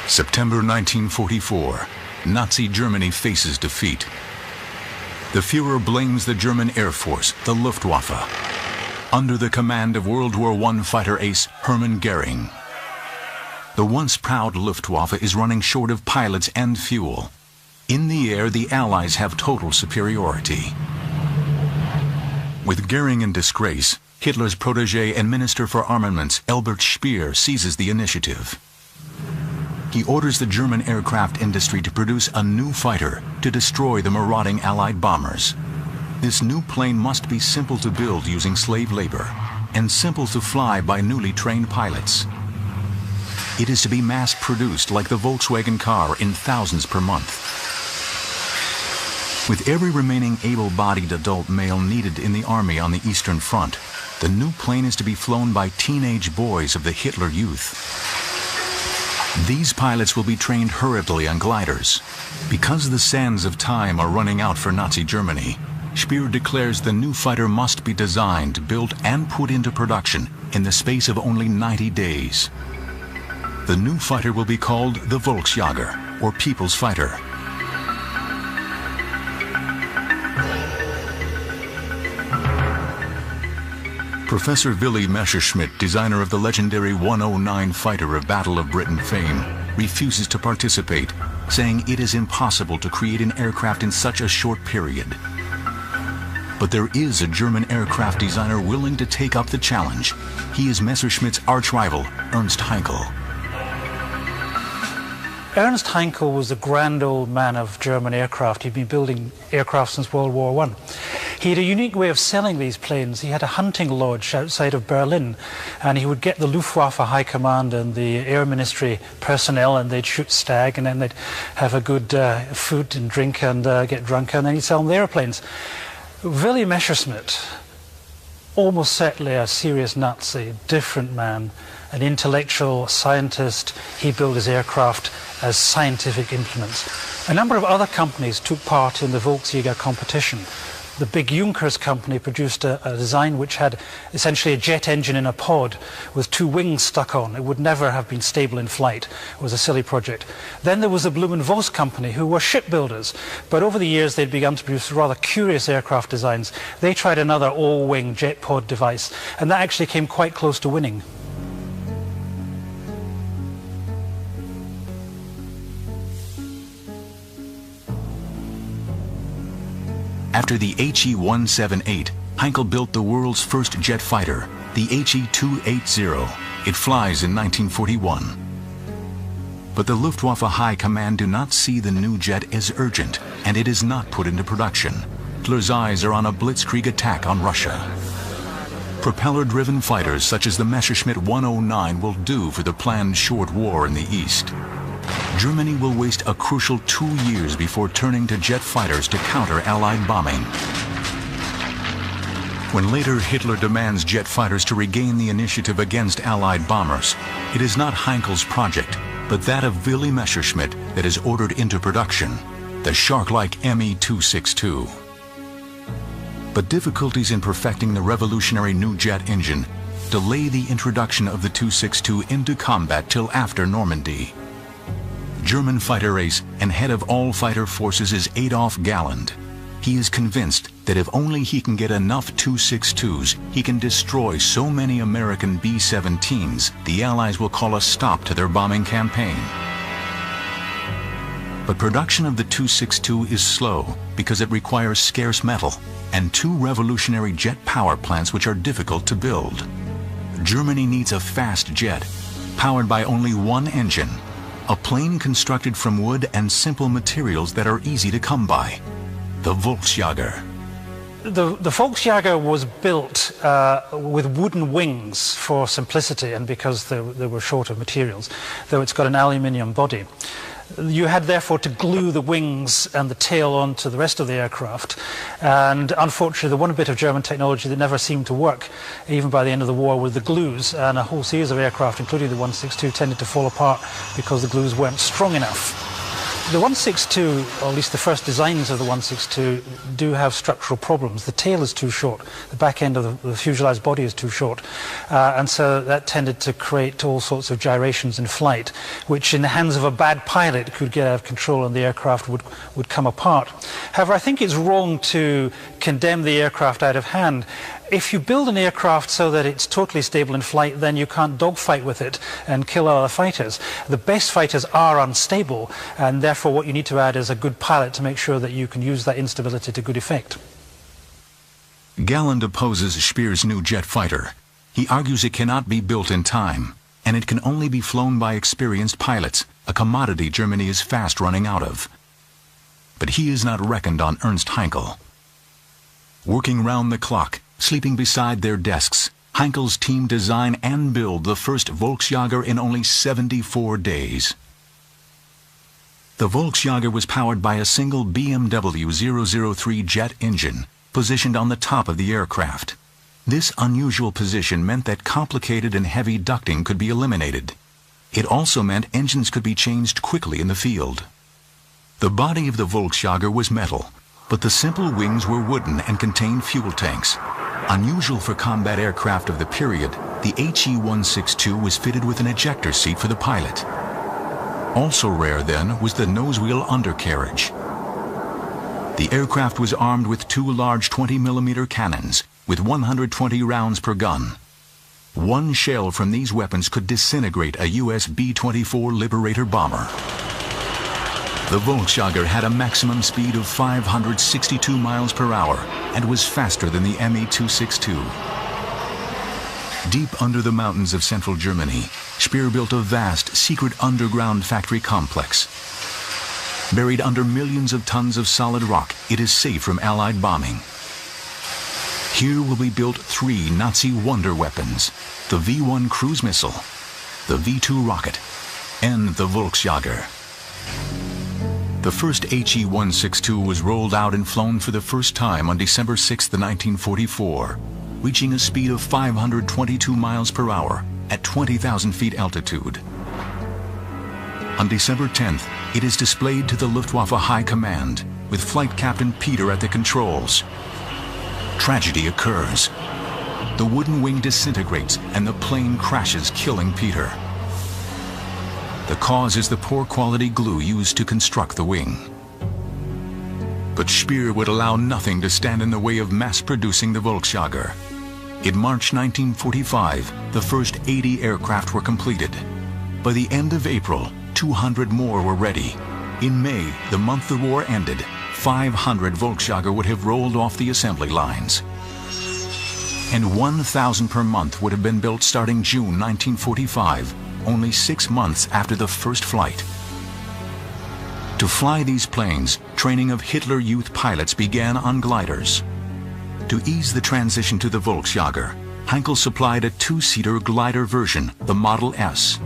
September 1944, Nazi Germany faces defeat. The Führer blames the German Air Force, the Luftwaffe, under the command of World War I fighter ace Hermann Goering. The once proud Luftwaffe is running short of pilots and fuel. In the air, the Allies have total superiority. With Goering in disgrace, Hitler's protege and Minister for Armaments, Albert Speer, seizes the initiative. He orders the German aircraft industry to produce a new fighter to destroy the marauding Allied bombers. This new plane must be simple to build using slave labor and simple to fly by newly trained pilots. It is to be mass-produced like the Volkswagen car in thousands per month. With every remaining able-bodied adult male needed in the army on the Eastern Front, the new plane is to be flown by teenage boys of the Hitler Youth. These pilots will be trained hurriedly on gliders. Because the sands of time are running out for Nazi Germany, Speer declares the new fighter must be designed, built, and put into production in the space of only 90 days. The new fighter will be called the Volksjäger, or People's Fighter. Professor Willy Messerschmitt, designer of the legendary 109 fighter of Battle of Britain fame, refuses to participate, saying it is impossible to create an aircraft in such a short period. But there is a German aircraft designer willing to take up the challenge. He is Messerschmitt's arch-rival, Ernst Haenkel. Ernst Haenkel was the grand old man of German aircraft. He'd been building aircraft since World War I. He had a unique way of selling these planes. He had a hunting lodge outside of Berlin, and he would get the Luftwaffe High Command and the Air Ministry personnel, and they'd shoot stag, and then they'd have a good food and drink and get drunk, and then he'd sell them the airplanes. Willy Messerschmitt, almost certainly a serious Nazi, different man, an intellectual scientist. He built his aircraft as scientific implements. A number of other companies took part in the Volksjäger competition. The big Junkers company produced a design which had essentially a jet engine in a pod with two wings stuck on. It would never have been stable in flight. It was a silly project. Then there was the Blum & Voss company, who were shipbuilders, but over the years they'd begun to produce rather curious aircraft designs. They tried another all-wing jet pod device, and that actually came quite close to winning. After the HE-178, Haenkel built the world's first jet fighter, the HE-280. It flies in 1941. But the Luftwaffe High Command do not see the new jet as urgent, and it is not put into production. Hitler's eyes are on a blitzkrieg attack on Russia. Propeller-driven fighters such as the Messerschmitt 109 will do for the planned short war in the East. Germany will waste a crucial 2 years before turning to jet fighters to counter Allied bombing. When later Hitler demands jet fighters to regain the initiative against Allied bombers, it is not Haenkel's project, but that of Willy Messerschmitt that is ordered into production, the shark-like Me-262. But difficulties in perfecting the revolutionary new jet engine delay the introduction of the 262 into combat till after Normandy. German fighter ace and head of all fighter forces is Adolf Galland. He is convinced that if only he can get enough 262s, he can destroy so many American B-17s, the Allies will call a stop to their bombing campaign. But production of the 262 is slow because it requires scarce metal and two revolutionary jet power plants which are difficult to build. Germany needs a fast jet, powered by only one engine, a plane constructed from wood and simple materials that are easy to come by, the Volksjäger. The Volksjäger was built with wooden wings for simplicity and because they were short of materials, though it's got an aluminium body. You had therefore to glue the wings and the tail onto the rest of the aircraft, and unfortunately the one bit of German technology that never seemed to work even by the end of the war were the glues, and a whole series of aircraft including the 162 tended to fall apart because the glues weren't strong enough. The 162, or at least the first designs of the 162, do have structural problems. The tail is too short, the back end of the fuselage body is too short, and so that tended to create all sorts of gyrations in flight, which in the hands of a bad pilot could get out of control and the aircraft would come apart. However, I think it's wrong to condemn the aircraft out of hand. If you build an aircraft so that it's totally stable in flight, then you can't dogfight with it and kill other fighters. The best fighters are unstable, and therefore what you need to add is a good pilot to make sure that you can use that instability to good effect. Galland opposes Speer's new jet fighter. He argues it cannot be built in time, and it can only be flown by experienced pilots, a commodity Germany is fast running out of. But he is not reckoned on Ernst Haenkel. Working round the clock, sleeping beside their desks, Haenkel's team design and build the first Volksjager in only 74 days. The Volksjager was powered by a single BMW 003 jet engine, positioned on the top of the aircraft. This unusual position meant that complicated and heavy ducting could be eliminated. It also meant engines could be changed quickly in the field. The body of the Volksjager was metal, but the simple wings were wooden and contained fuel tanks. Unusual for combat aircraft of the period, the HE-162 was fitted with an ejector seat for the pilot. Also rare then was the nose-wheel undercarriage. The aircraft was armed with two large 20mm cannons with 120 rounds per gun. One shell from these weapons could disintegrate a US B-24 Liberator bomber. The Volksjager had a maximum speed of 562 miles per hour and was faster than the Me-262. Deep under the mountains of central Germany, Speer built a vast, secret underground factory complex. Buried under millions of tons of solid rock, it is safe from Allied bombing. Here will be built three Nazi wonder weapons: the V-1 cruise missile, the V-2 rocket, and the Volksjager. The first HE-162 was rolled out and flown for the first time on December 6, 1944, reaching a speed of 522 miles per hour at 20,000 feet altitude. On December 10th, it is displayed to the Luftwaffe High Command, with Flight Captain Peter at the controls. Tragedy occurs. The wooden wing disintegrates and the plane crashes, killing Peter. The cause is the poor quality glue used to construct the wing. But Speer would allow nothing to stand in the way of mass-producing the Volksjager. In March 1945, the first 80 aircraft were completed. By the end of April, 200 more were ready. In May, the month the war ended, 500 Volksjager would have rolled off the assembly lines. And 1,000 per month would have been built starting June 1945, only 6 months after the first flight. To fly these planes, training of Hitler Youth pilots began on gliders. To ease the transition to the Volksjager, Haenkel supplied a two-seater glider version, the Model S.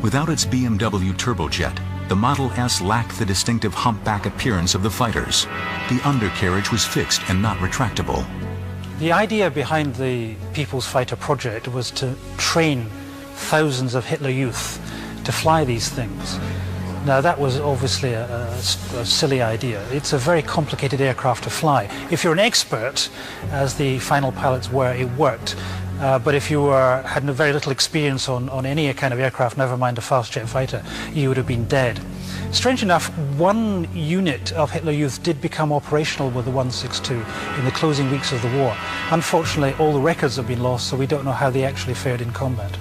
Without its BMW turbojet, the Model S lacked the distinctive humpback appearance of the fighters. The undercarriage was fixed and not retractable. The idea behind the People's Fighter project was to train thousands of Hitler Youth to fly these things. Now that was obviously a silly idea. It's a very complicated aircraft to fly. If you're an expert, as the final pilots were, it worked. But if you had very little experience on any kind of aircraft, never mind a fast jet fighter, you would have been dead. Strange enough, one unit of Hitler Youth did become operational with the 162 in the closing weeks of the war. Unfortunately, all the records have been lost, so we don't know how they actually fared in combat.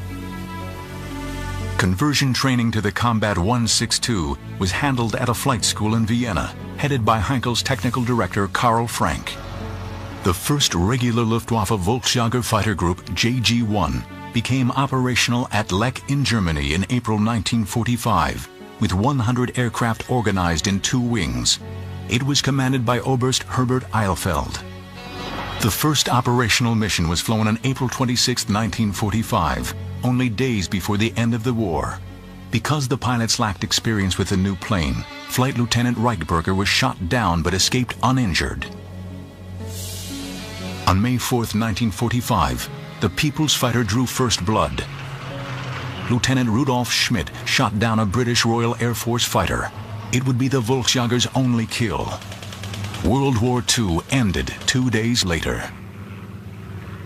Conversion training to the Combat 162 was handled at a flight school in Vienna, headed by Haenkel's technical director Karl Frank. The first regular Luftwaffe Volksjager fighter group, JG-1, became operational at Lech in Germany in April 1945, with 100 aircraft organized in two wings. It was commanded by Oberst Herbert Eilfeld. The first operational mission was flown on April 26, 1945, only days before the end of the war. Because the pilots lacked experience with the new plane, Flight Lieutenant Reichberger was shot down but escaped uninjured. On May 4, 1945, the People's Fighter drew first blood. Lieutenant Rudolf Schmidt shot down a British Royal Air Force fighter. It would be the Volksjager's only kill. World War II ended 2 days later.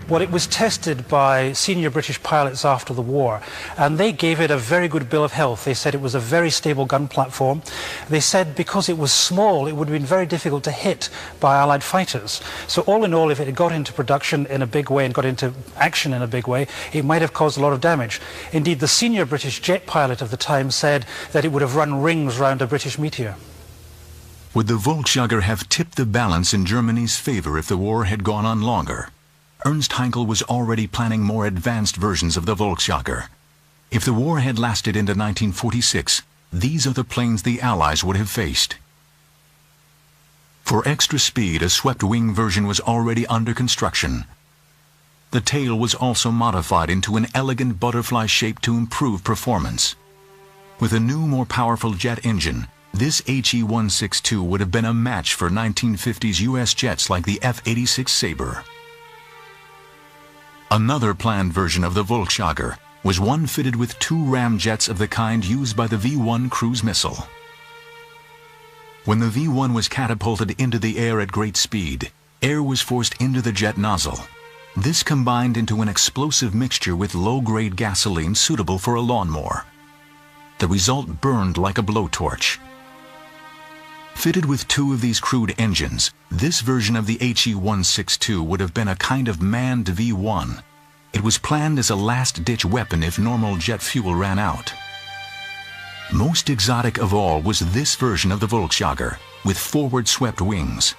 Well, it was tested by senior British pilots after the war, and they gave it a very good bill of health. They said it was a very stable gun platform. They said because it was small, it would have been very difficult to hit by Allied fighters. So all in all, if it had got into production in a big way and got into action in a big way, it might have caused a lot of damage. Indeed, the senior British jet pilot of the time said that it would have run rings round a British Meteor. Would the Volksjager have tipped the balance in Germany's favor if the war had gone on longer? Ernst Heinkel was already planning more advanced versions of the Volksjager. If the war had lasted into 1946, these are the planes the Allies would have faced. For extra speed, a swept-wing version was already under construction. The tail was also modified into an elegant butterfly shape to improve performance. With a new, more powerful jet engine, this HE-162 would have been a match for 1950s U.S. jets like the F-86 Sabre. Another planned version of the Volksjager was one fitted with 2 ramjets of the kind used by the V-1 cruise missile. When the V-1 was catapulted into the air at great speed, air was forced into the jet nozzle. This combined into an explosive mixture with low-grade gasoline suitable for a lawnmower. The result burned like a blowtorch. Fitted with 2 of these crude engines, this version of the HE-162 would have been a kind of manned V-1. It was planned as a last-ditch weapon if normal jet fuel ran out. Most exotic of all was this version of the Volksjager, with forward-swept wings.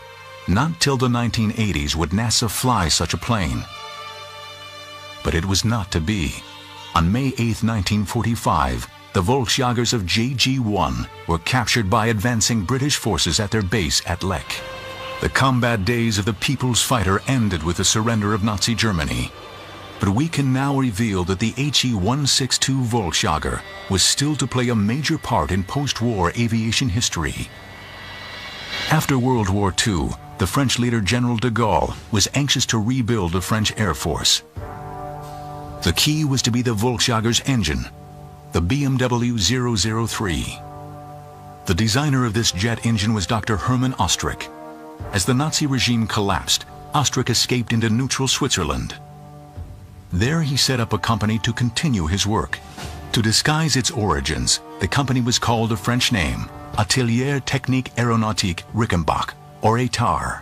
Not till the 1980s would NASA fly such a plane. But it was not to be. On May 8, 1945, the Volksjagers of JG-1 were captured by advancing British forces at their base at Lech. The combat days of the People's Fighter ended with the surrender of Nazi Germany. But we can now reveal that the HE-162 Volksjager was still to play a major part in post-war aviation history. After World War II, the French leader General de Gaulle was anxious to rebuild the French Air Force. The key was to be the Volksjager's engine, the BMW 003. The designer of this jet engine was Dr. Hermann Ostrich. As the Nazi regime collapsed, Ostrich escaped into neutral Switzerland. There he set up a company to continue his work. To disguise its origins, the company was called a French name, Atelier Technique Aéronautique Rickenbach, or ATAR.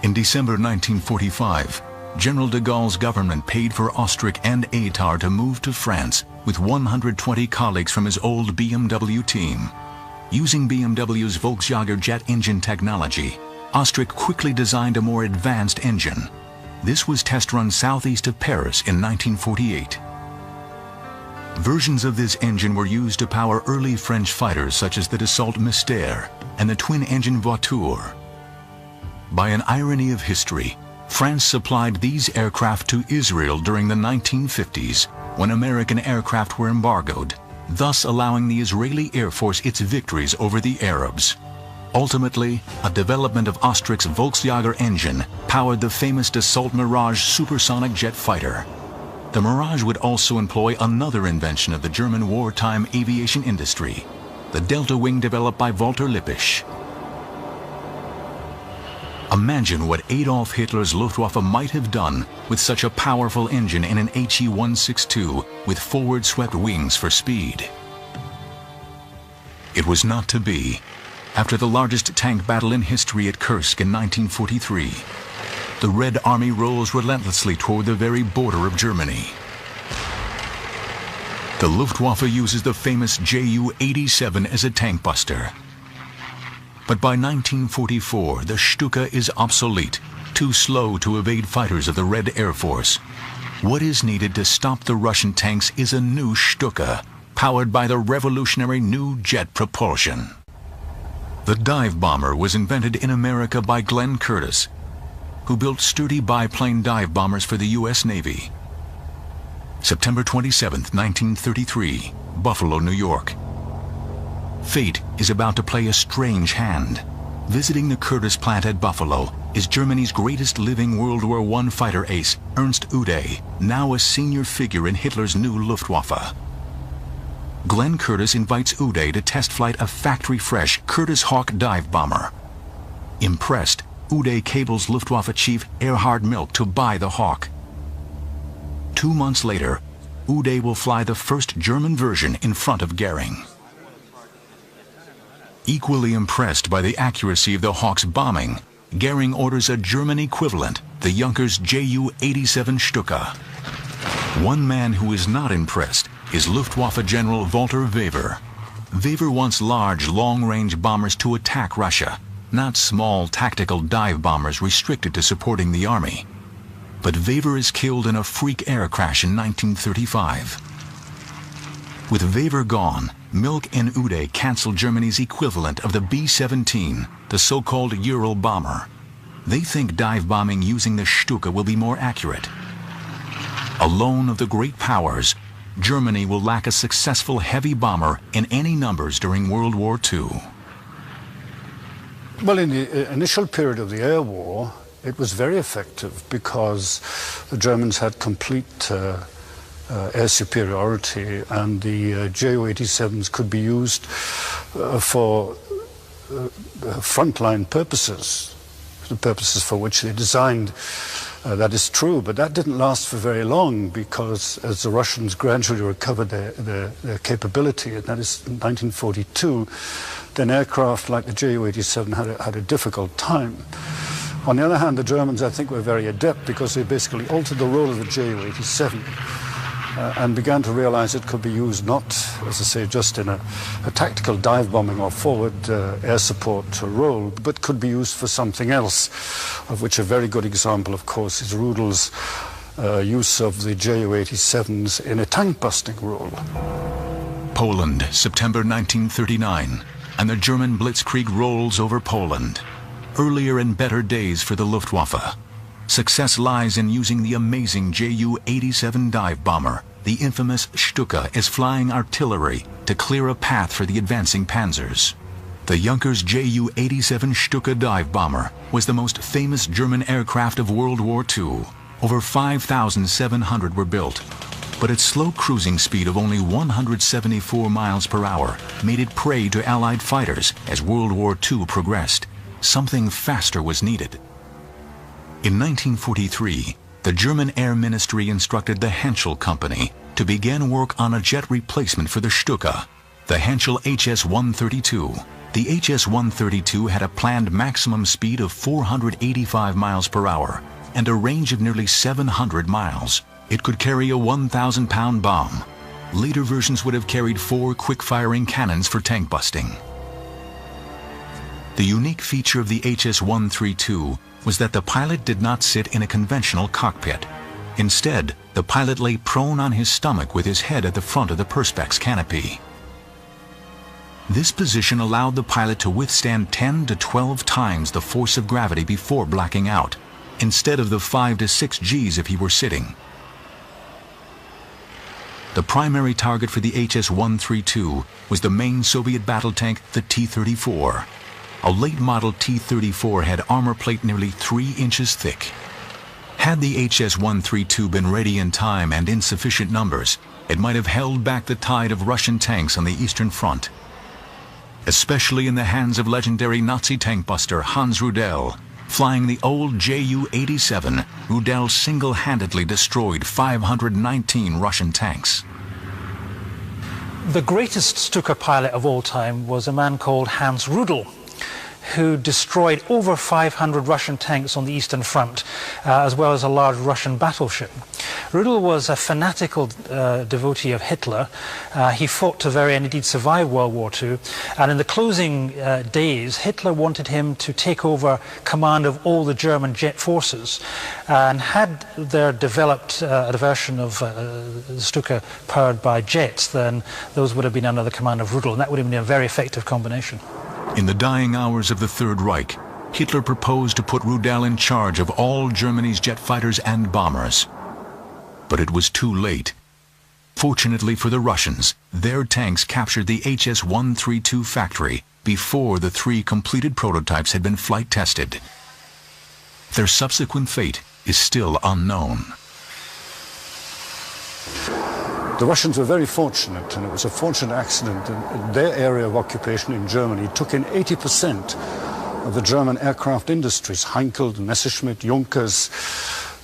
In December 1945, General de Gaulle's government paid for Ostrich and ATAR to move to France with 120 colleagues from his old BMW team. Using BMW's Volksjager jet engine technology, Ostrich quickly designed a more advanced engine. This was test run southeast of Paris in 1948. Versions of this engine were used to power early French fighters such as the Dassault Mystère and the twin-engine Voiture. By an irony of history, France supplied these aircraft to Israel during the 1950s when American aircraft were embargoed, thus allowing the Israeli Air Force its victories over the Arabs. Ultimately, a development of Ostrich's Volksjager engine powered the famous Dassault Mirage supersonic jet fighter. The Mirage would also employ another invention of the German wartime aviation industry, the Delta Wing developed by Walter Lippisch. Imagine what Adolf Hitler's Luftwaffe might have done with such a powerful engine in an HE-162 with forward-swept wings for speed. It was not to be. After the largest tank battle in history at Kursk in 1943, the Red Army rolls relentlessly toward the very border of Germany. The Luftwaffe uses the famous Ju-87 as a tank buster. But by 1944, the Stuka is obsolete, too slow to evade fighters of the Red Air Force. What is needed to stop the Russian tanks is a new Stuka, powered by the revolutionary new jet propulsion. The dive bomber was invented in America by Glenn Curtiss, who built sturdy biplane dive bombers for the U.S. Navy. September 27, 1933, Buffalo, New York. Fate is about to play a strange hand. Visiting the Curtiss plant at Buffalo is Germany's greatest living World War I fighter ace, Ernst Uday, now a senior figure in Hitler's new Luftwaffe. Glenn Curtiss invites Uday to test flight a factory-fresh Curtiss Hawk dive bomber. Impressed, Uday cables Luftwaffe chief Erhard Milch to buy the Hawk. 2 months later, Uday will fly the first German version in front of Goering. Equally impressed by the accuracy of the Hawk's bombing, Goering orders a German equivalent, the Junkers Ju-87 Stuka. One man who is not impressed is Luftwaffe General Walter Wever. Wever wants large, long-range bombers to attack Russia, not small tactical dive bombers restricted to supporting the army. But Wever is killed in a freak air crash in 1935. With Wever gone, Milch and Uday cancel Germany's equivalent of the B-17, the so-called Ural bomber. They think dive bombing using the Stuka will be more accurate. Alone of the great powers, Germany will lack a successful heavy bomber in any numbers during World War II. Well, in the initial period of the air war, it was very effective because the Germans had complete air superiority, and the Ju-87s could be used for frontline purposes, the purposes for which they designed. That is true, but that didn't last for very long, because as the Russians gradually recovered their capability, and that is in 1942, then aircraft like the Ju-87 had a difficult time. On the other hand, the Germans, I think, were very adept, because they basically altered the role of the Ju-87 and began to realize it could be used not, as I say, just in a tactical dive bombing or forward air support role, but could be used for something else, of which a very good example, of course, is Rudel's use of the Ju-87s in a tank-busting role. Poland, September 1939, and the German blitzkrieg rolls over Poland. Earlier and better days for the Luftwaffe. Success lies in using the amazing Ju-87 dive bomber, the infamous Stuka, as flying artillery to clear a path for the advancing panzers. The Junkers Ju-87 Stuka dive bomber was the most famous German aircraft of World War II. Over 5,700 were built, but its slow cruising speed of only 174 miles per hour made it prey to Allied fighters as World War II progressed. Something faster was needed. In 1943, the German Air Ministry instructed the Henschel Company to begin work on a jet replacement for the Stuka, the Henschel HS-132. The HS-132 had a planned maximum speed of 485 miles per hour and a range of nearly 700 miles. It could carry a 1,000-pound bomb. Later versions would have carried 4 quick-firing cannons for tank busting. The unique feature of the HS-132 was that the pilot did not sit in a conventional cockpit. Instead, the pilot lay prone on his stomach with his head at the front of the perspex canopy. This position allowed the pilot to withstand 10 to 12 times the force of gravity before blacking out, instead of the 5 to 6 Gs if he were sitting. The primary target for the HS-132 was the main Soviet battle tank, the T-34. A late-model T-34 had armor plate nearly 3 inches thick. Had the HS-132 been ready in time and in sufficient numbers, it might have held back the tide of Russian tanks on the Eastern Front. Especially in the hands of legendary Nazi tank buster Hans Rudel. Flying the old Ju-87, Rudel single-handedly destroyed 519 Russian tanks. The greatest Stuka pilot of all time was a man called Hans Rudel, who destroyed over 500 Russian tanks on the Eastern Front, as well as a large Russian battleship. Rudel was a fanatical devotee of Hitler. He fought to the very end, indeed survived World War II, and in the closing days, Hitler wanted him to take over command of all the German jet forces, and had there developed a version of the Stuka powered by jets, then those would have been under the command of Rudel, and that would have been a very effective combination. In the dying hours of the Third Reich, Hitler proposed to put Rudel in charge of all Germany's jet fighters and bombers. But it was too late. Fortunately for the Russians, their tanks captured the HS-132 factory before the 3 completed prototypes had been flight tested. Their subsequent fate is still unknown. The Russians were very fortunate, and it was a fortunate accident. Their area of occupation in Germany took in 80% of the German aircraft industries. Heinkel, Messerschmitt, Junkers.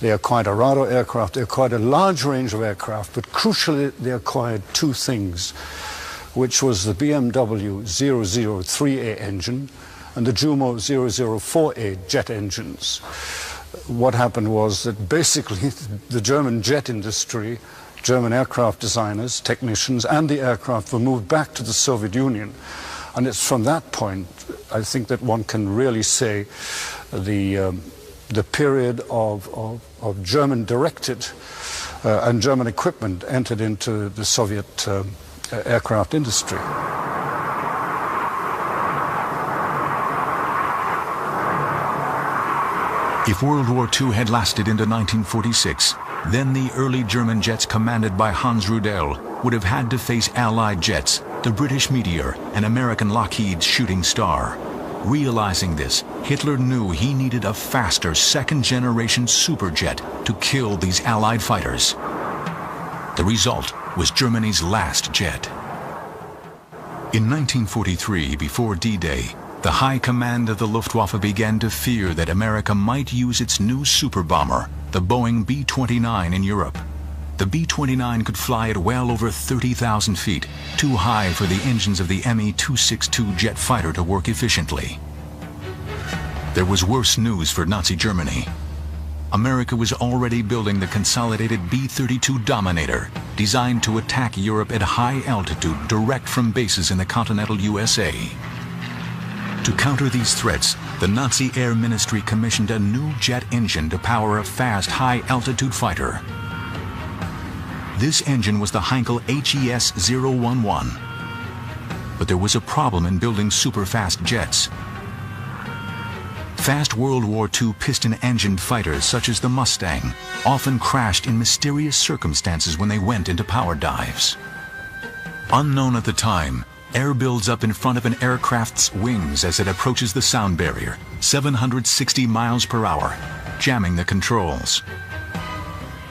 They acquired Arado aircraft. They acquired a large range of aircraft, but crucially they acquired two things, which was the BMW 003A engine and the Jumo 004A jet engines. What happened was that basically the German jet industry, German aircraft designers, technicians, and the aircraft were moved back to the Soviet Union. And it's from that point, I think, that one can really say the period of German-directed and German equipment entered into the Soviet aircraft industry. If World War II had lasted into 1946, then the early German jets commanded by Hans Rudel would have had to face Allied jets, the British Meteor and American Lockheed's Shooting Star. Realizing this, Hitler knew he needed a faster second-generation superjet to kill these Allied fighters. The result was Germany's last jet. In 1943, before D-Day, the high command of the Luftwaffe began to fear that America might use its new super bomber, the Boeing B-29, in Europe. The B-29 could fly at well over 30,000 feet, too high for the engines of the Me-262 jet fighter to work efficiently. There was worse news for Nazi Germany. America was already building the consolidated B-32 Dominator, designed to attack Europe at high altitude direct from bases in the continental USA. To counter these threats, the Nazi Air Ministry commissioned a new jet engine to power a fast, high-altitude fighter. This engine was the Heinkel HES-011. But there was a problem in building super-fast jets. Fast World War II piston-engined fighters such as the Mustang often crashed in mysterious circumstances when they went into power dives. Unknown at the time, air builds up in front of an aircraft's wings as it approaches the sound barrier, 760 miles per hour, jamming the controls.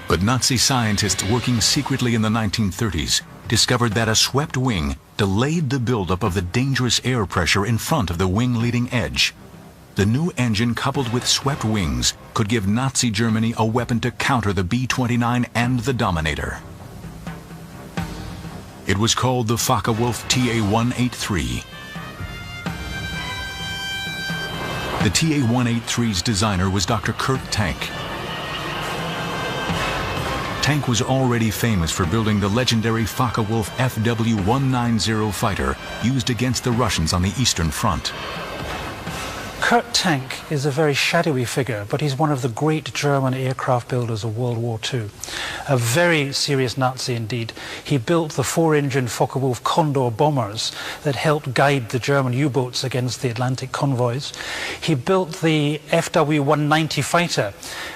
But Nazi scientists working secretly in the 1930s discovered that a swept wing delayed the buildup of the dangerous air pressure in front of the wing leading edge. The new engine coupled with swept wings could give Nazi Germany a weapon to counter the B-29 and the Dominator. It was called the Focke-Wulf TA-183. The TA-183's designer was Dr. Kurt Tank. Tank was already famous for building the legendary Focke-Wulf FW-190 fighter used against the Russians on the Eastern Front. Kurt Tank is a very shadowy figure, but he's one of the great German aircraft builders of World War II. A very serious Nazi indeed. He built the four-engine Focke-Wulf Condor bombers that helped guide the German U-boats against the Atlantic convoys. He built the FW-190 fighter,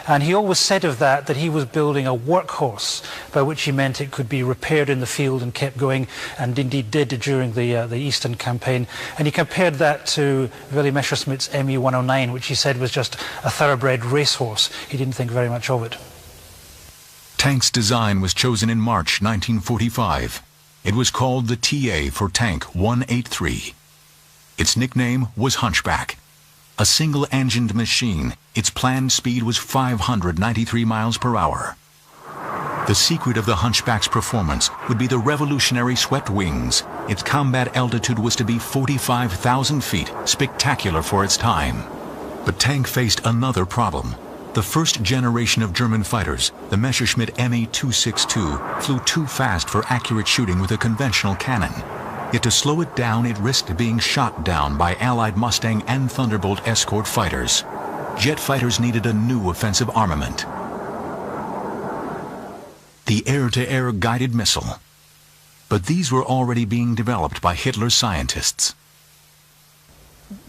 and he always said of that he was building a workhorse, by which he meant it could be repaired in the field and kept going, and indeed did during the Eastern Campaign. And he compared that to Willy Messerschmitt's Me-109, which he said was just a thoroughbred racehorse. He didn't think very much of it. Tank's design was chosen in March 1945. It was called the TA for Tank 183. Its nickname was Hunchback. A single-engined machine, its planned speed was 593 miles per hour. The secret of the Hunchback's performance would be the revolutionary swept wings. Its combat altitude was to be 45,000 feet, spectacular for its time. But Tank faced another problem. The first generation of German fighters, the Messerschmitt Me-262, flew too fast for accurate shooting with a conventional cannon. Yet to slow it down, it risked being shot down by Allied Mustang and Thunderbolt escort fighters. Jet fighters needed a new offensive armament: the air-to-air guided missile. But these were already being developed by Hitler's scientists.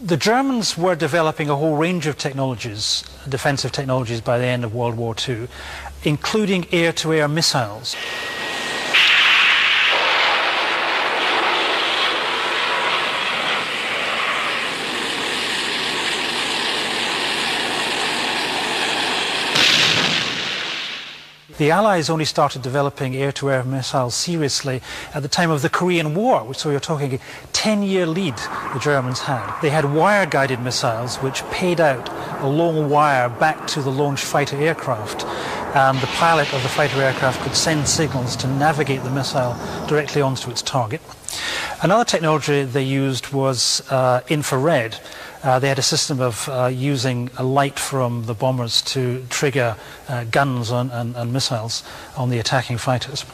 The Germans were developing a whole range of technologies, defensive technologies, by the end of World War II, including air-to-air missiles. The Allies only started developing air-to-air missiles seriously at the time of the Korean War, so you're talking a 10-year lead the Germans had. They had wire-guided missiles which paid out a long wire back to the launched fighter aircraft, and the pilot of the fighter aircraft could send signals to navigate the missile directly onto its target. Another technology they used was infrared. They had a system of using a light from the bombers to trigger guns and missiles on the attacking fighters.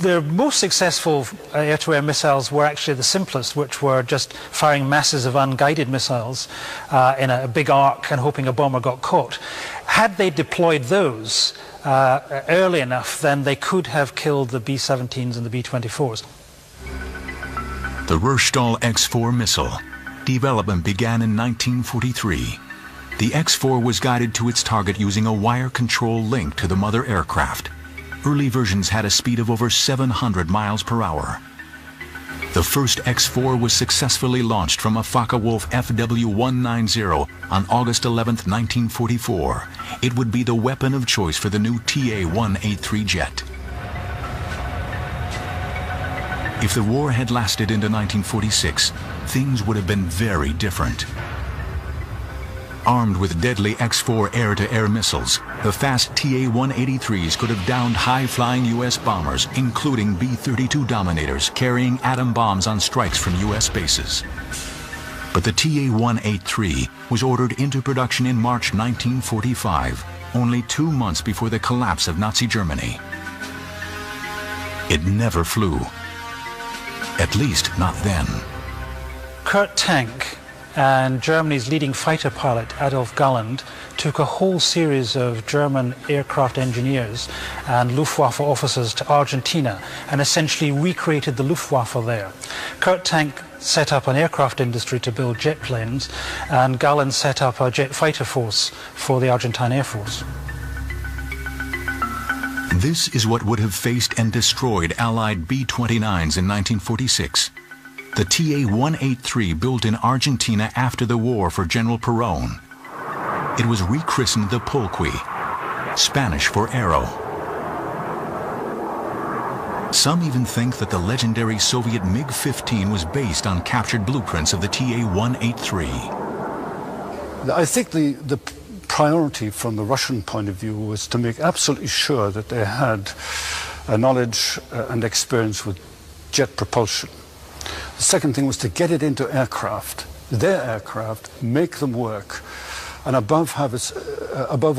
The most successful air-to-air missiles were actually the simplest, which were just firing masses of unguided missiles in a big arc and hoping a bomber got caught. Had they deployed those early enough, then they could have killed the B-17s and the B-24s. The Rurstall X-4 missile. Development began in 1943. The X-4 was guided to its target using a wire control link to the mother aircraft. Early versions had a speed of over 700 miles per hour. The first X-4 was successfully launched from a Focke-Wulf FW-190 on August 11, 1944. It would be the weapon of choice for the new TA-183 jet. If the war had lasted into 1946, things would have been very different. Armed with deadly X-4 air-to-air missiles, the fast TA-183s could have downed high-flying U.S. bombers, including B-32 Dominators carrying atom bombs on strikes from U.S. bases. But the TA-183 was ordered into production in March 1945, only 2 months before the collapse of Nazi Germany. It never flew. At least not then. Kurt Tank and Germany's leading fighter pilot Adolf Galland took a whole series of German aircraft engineers and Luftwaffe officers to Argentina and essentially recreated the Luftwaffe there. Kurt Tank set up an aircraft industry to build jet planes, and Galland set up a jet fighter force for the Argentine Air Force. This is what would have faced and destroyed Allied B-29s in 1946. The TA-183 built in Argentina after the war for General Perón. It was rechristened the Polqui, Spanish for arrow. Some even think that the legendary Soviet MiG-15 was based on captured blueprints of the TA-183. I think the priority from the Russian point of view was to make absolutely sure that they had a knowledge and experience with jet propulsion. The second thing was to get it into aircraft, their aircraft, make them work, and above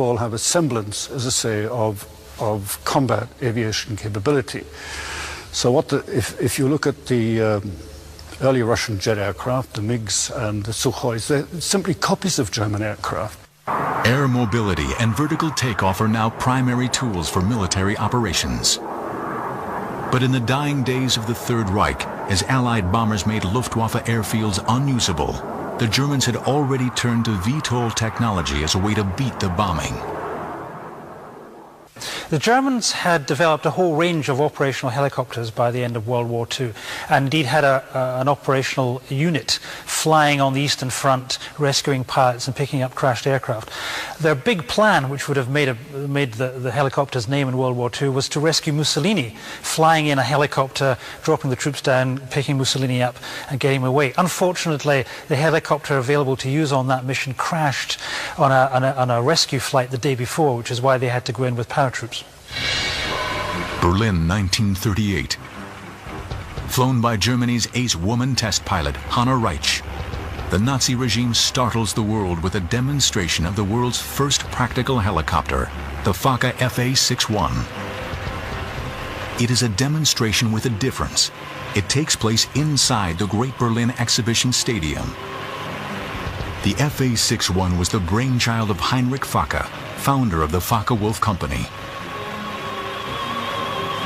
all have a semblance, as I say, of combat aviation capability. So if you look at the early Russian jet aircraft, the MiGs and the Sukhois, they're simply copies of German aircraft. Air mobility and vertical takeoff are now primary tools for military operations. But in the dying days of the Third Reich, as Allied bombers made Luftwaffe airfields unusable, the Germans had already turned to VTOL technology as a way to beat the bombing. The Germans had developed a whole range of operational helicopters by the end of World War II, and indeed had an operational unit flying on the Eastern Front, rescuing pilots and picking up crashed aircraft. Their big plan, which would have made the helicopter's name in World War II, was to rescue Mussolini, flying in a helicopter, dropping the troops down, picking Mussolini up and getting him away. Unfortunately, the helicopter available to use on that mission crashed on a rescue flight the day before, which is why they had to go in with paratroops. Berlin, 1938. Flown by Germany's ace woman test pilot, Hanna Reitsch, the Nazi regime startles the world with a demonstration of the world's first practical helicopter, the Fokke Fa-61. It is a demonstration with a difference. It takes place inside the Great Berlin Exhibition Stadium. The Fa-61 was the brainchild of Heinrich Fokke, founder of the Focke-Wulf Company.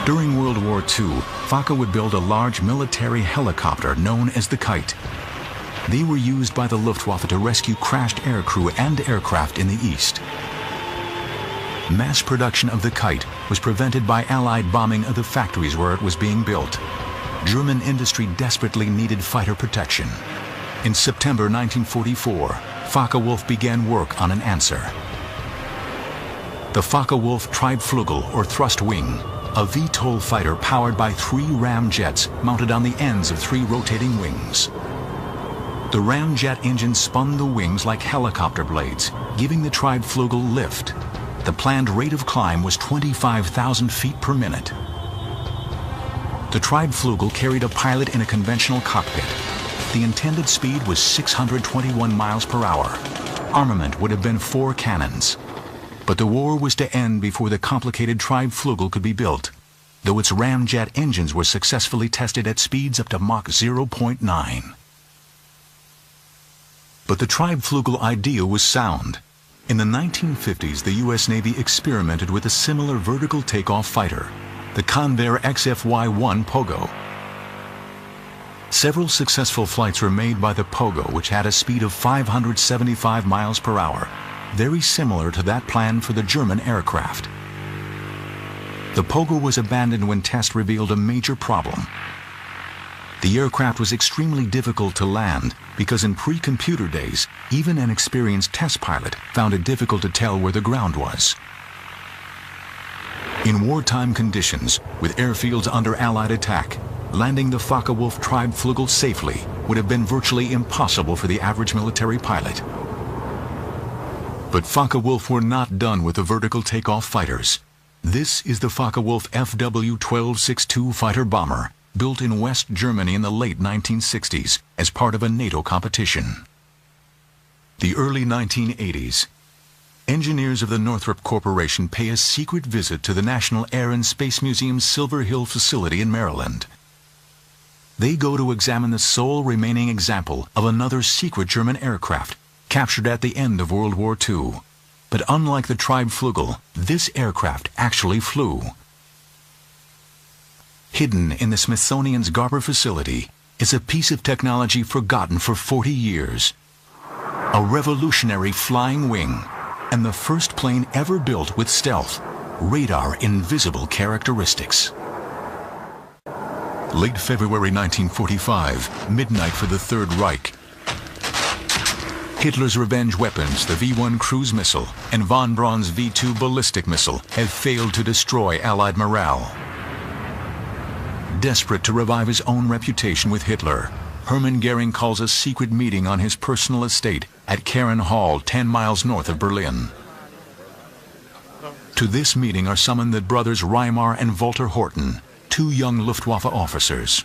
During World War II, Fokke would build a large military helicopter known as the Kite. They were used by the Luftwaffe to rescue crashed aircrew and aircraft in the East. Mass production of the Kite was prevented by Allied bombing of the factories where it was being built. German industry desperately needed fighter protection. In September 1944, Focke-Wulf began work on an answer. The Focke-Wulf Treibflügel, or thrust wing, a VTOL fighter powered by 3 ram jets mounted on the ends of 3 rotating wings. The ramjet engine spun the wings like helicopter blades, giving the Treibflügel lift. The planned rate of climb was 25,000 feet per minute. The Treibflügel carried a pilot in a conventional cockpit. The intended speed was 621 miles per hour. Armament would have been 4 cannons. But the war was to end before the complicated Treibflügel could be built, though its ramjet engines were successfully tested at speeds up to Mach 0.9. But the Treibflügel idea was sound. In the 1950s, the U.S. Navy experimented with a similar vertical takeoff fighter, the Convair XFY-1 Pogo. Several successful flights were made by the Pogo, which had a speed of 575 miles per hour, very similar to that planned for the German aircraft. The Pogo was abandoned when tests revealed a major problem. The aircraft was extremely difficult to land because in pre-computer days, even an experienced test pilot found it difficult to tell where the ground was. In wartime conditions, with airfields under Allied attack, landing the Focke-Wulf Treibflügel safely would have been virtually impossible for the average military pilot. But Focke-Wulf were not done with the vertical takeoff fighters. This is the Focke-Wulf FW-1262 fighter bomber, built in West Germany in the late 1960s as part of a NATO competition. The early 1980s. Engineers of the Northrop Corporation pay a secret visit to the National Air and Space Museum's Silver Hill facility in Maryland. They go to examine the sole remaining example of another secret German aircraft captured at the end of World War II. But unlike the Treibflügel, this aircraft actually flew. Hidden in the Smithsonian's Garber facility is a piece of technology forgotten for 40 years. A revolutionary flying wing, and the first plane ever built with stealth, radar invisible characteristics. Late February 1945, midnight for the Third Reich. Hitler's revenge weapons, the V-1 cruise missile and von Braun's V-2 ballistic missile, have failed to destroy Allied morale. Desperate to revive his own reputation with Hitler, Hermann Goering calls a secret meeting on his personal estate at Karen Hall, 10 miles north of Berlin. To this meeting are summoned the brothers Reimar and Walter Horten, 2 young Luftwaffe officers.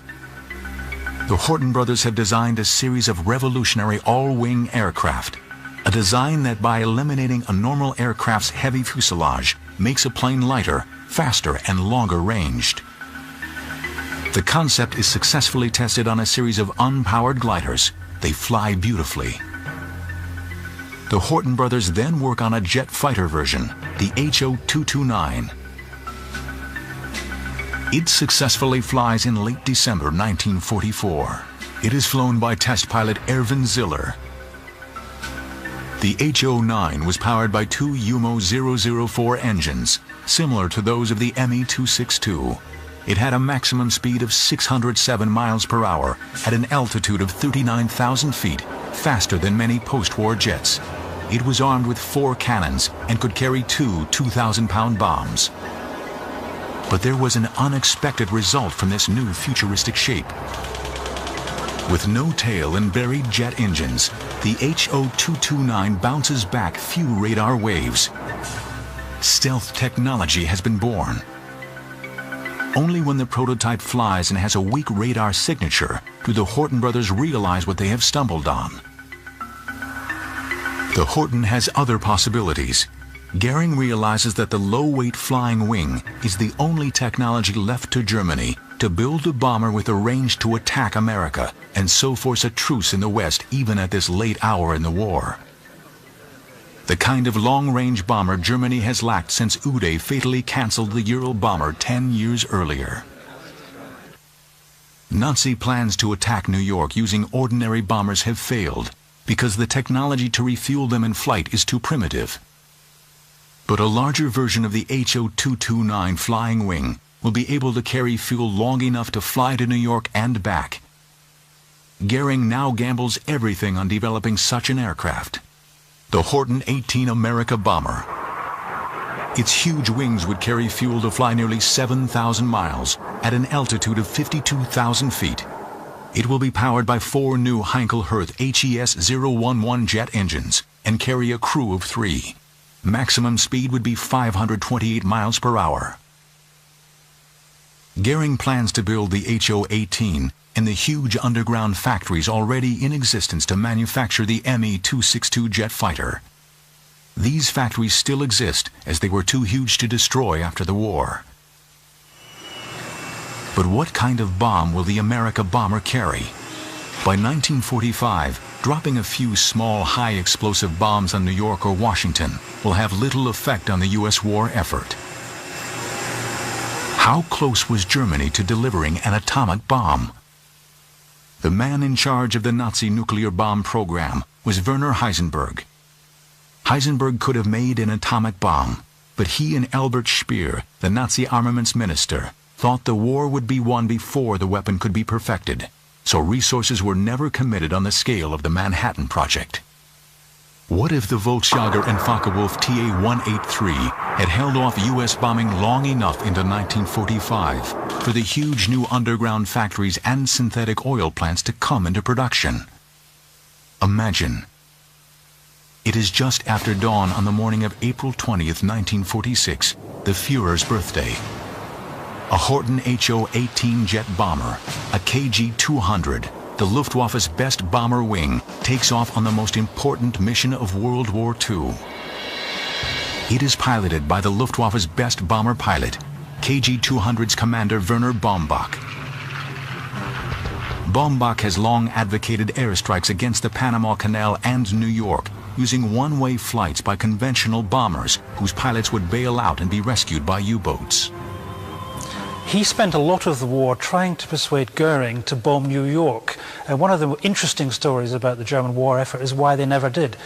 The Horten brothers have designed a series of revolutionary all-wing aircraft, a design that by eliminating a normal aircraft's heavy fuselage makes a plane lighter, faster, and longer ranged. The concept is successfully tested on a series of unpowered gliders. They fly beautifully. The Horten brothers then work on a jet fighter version, the HO-229. It successfully flies in late December 1944. It is flown by test pilot Erwin Ziller. The HO-9 was powered by 2 UMO 004 engines, similar to those of the Me-262. It had a maximum speed of 607 miles per hour at an altitude of 39,000 feet, faster than many post-war jets. It was armed with 4 cannons and could carry 2 2,000-pound bombs. But there was an unexpected result from this new futuristic shape. With no tail and buried jet engines, the HO-229 bounces back few radar waves. Stealth technology has been born. Only when the prototype flies and has a weak radar signature do the Horten brothers realize what they have stumbled on. The Horten has other possibilities. Goering realizes that the low-weight flying wing is the only technology left to Germany to build a bomber with a range to attack America and so force a truce in the West even at this late hour in the war. The kind of long-range bomber Germany has lacked since Uday fatally canceled the Ural bomber 10 years earlier. Nazi plans to attack New York using ordinary bombers have failed because the technology to refuel them in flight is too primitive. But a larger version of the HO-229 flying wing will be able to carry fuel long enough to fly to New York and back. Goering now gambles everything on developing such an aircraft. The Horten 18 America bomber. Its huge wings would carry fuel to fly nearly 7,000 miles at an altitude of 52,000 feet. It will be powered by 4 new Heinkel Herth HES-011 jet engines and carry a crew of 3. Maximum speed would be 528 miles per hour. Goering plans to build the HO-18 in the huge underground factories already in existence to manufacture the Me-262 jet fighter. These factories still exist as they were too huge to destroy after the war. But what kind of bomb will the America bomber carry? By 1945, dropping a few small high-explosive bombs on New York or Washington will have little effect on the U.S. war effort. How close was Germany to delivering an atomic bomb? The man in charge of the Nazi nuclear bomb program was Werner Heisenberg. Heisenberg could have made an atomic bomb, but he and Albert Speer, the Nazi armaments minister, thought the war would be won before the weapon could be perfected, so resources were never committed on the scale of the Manhattan Project. What if the Volksjager and Focke-Wulf TA-183 had held off U.S. bombing long enough into 1945 for the huge new underground factories and synthetic oil plants to come into production? Imagine. It is just after dawn on the morning of April 20th, 1946, the Führer's birthday. A Horten HO-18 jet bomber, a KG-200, the Luftwaffe's best bomber wing, takes off on the most important mission of World War II. It is piloted by the Luftwaffe's best bomber pilot, KG-200's commander Werner Baumbach. Baumbach has long advocated airstrikes against the Panama Canal and New York, using one-way flights by conventional bombers whose pilots would bail out and be rescued by U-boats. He spent a lot of the war trying to persuade Goering to bomb New York. And one of the interesting stories about the German war effort is why they never did.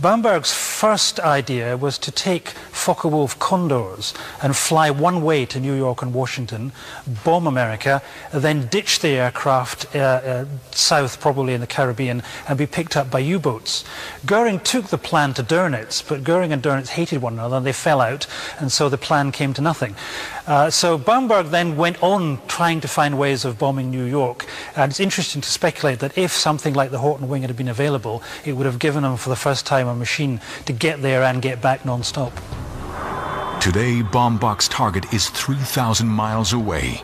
Baumbach's first idea was to take Focke-Wulf Condors and fly one way to New York and Washington, bomb America, then ditch the aircraft south, probably in the Caribbean, and be picked up by U-boats. Goering took the plan to Dönitz, but Goering and Dönitz hated one another, and they fell out, and so the plan came to nothing. So Baumbach then went on trying to find ways of bombing New York, and it's interesting to speculate that if something like the Horten wing had been available, it would have given him for the first time a machine to get there and get back non-stop. Today, Baumbach's target is 3,000 miles away.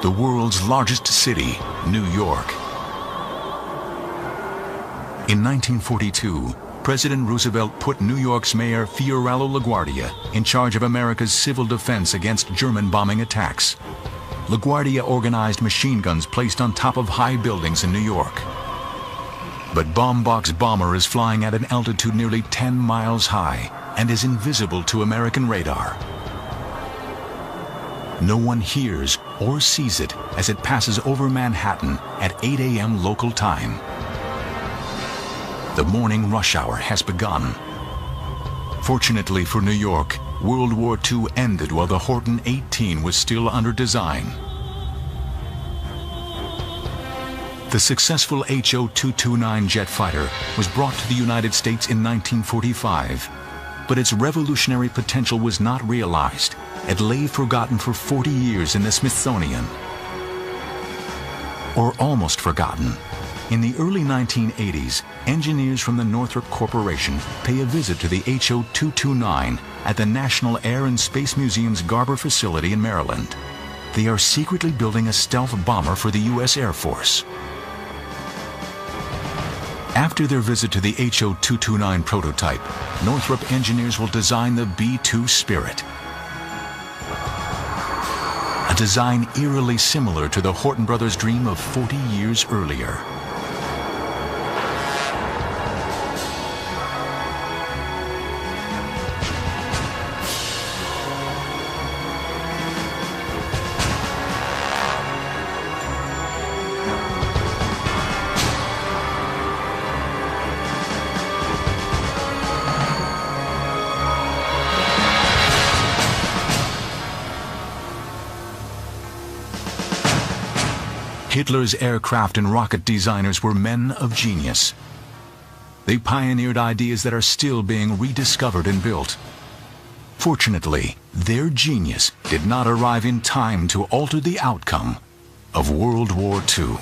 The world's largest city, New York. In 1942, President Roosevelt put New York's mayor Fiorello LaGuardia in charge of America's civil defense against German bombing attacks. LaGuardia organized machine guns placed on top of high buildings in New York. But Baumbach's bomber is flying at an altitude nearly 10 miles high and is invisible to American radar. No one hears or sees it as it passes over Manhattan at 8 a.m. local time. The morning rush hour has begun. Fortunately for New York, World War II ended while the Horten 18 was still under design. The successful HO-229 jet fighter was brought to the United States in 1945, but its revolutionary potential was not realized. It lay forgotten for 40 years in the Smithsonian. Or almost forgotten. In the early 1980s, engineers from the Northrop Corporation pay a visit to the HO-229 at the National Air and Space Museum's Garber facility in Maryland. They are secretly building a stealth bomber for the U.S. Air Force. After their visit to the HO-229 prototype, Northrop engineers will design the B-2 Spirit. A design eerily similar to the Horten brothers' dream of 40 years earlier. Hitler's aircraft and rocket designers were men of genius. They pioneered ideas that are still being rediscovered and built. Fortunately, their genius did not arrive in time to alter the outcome of World War II.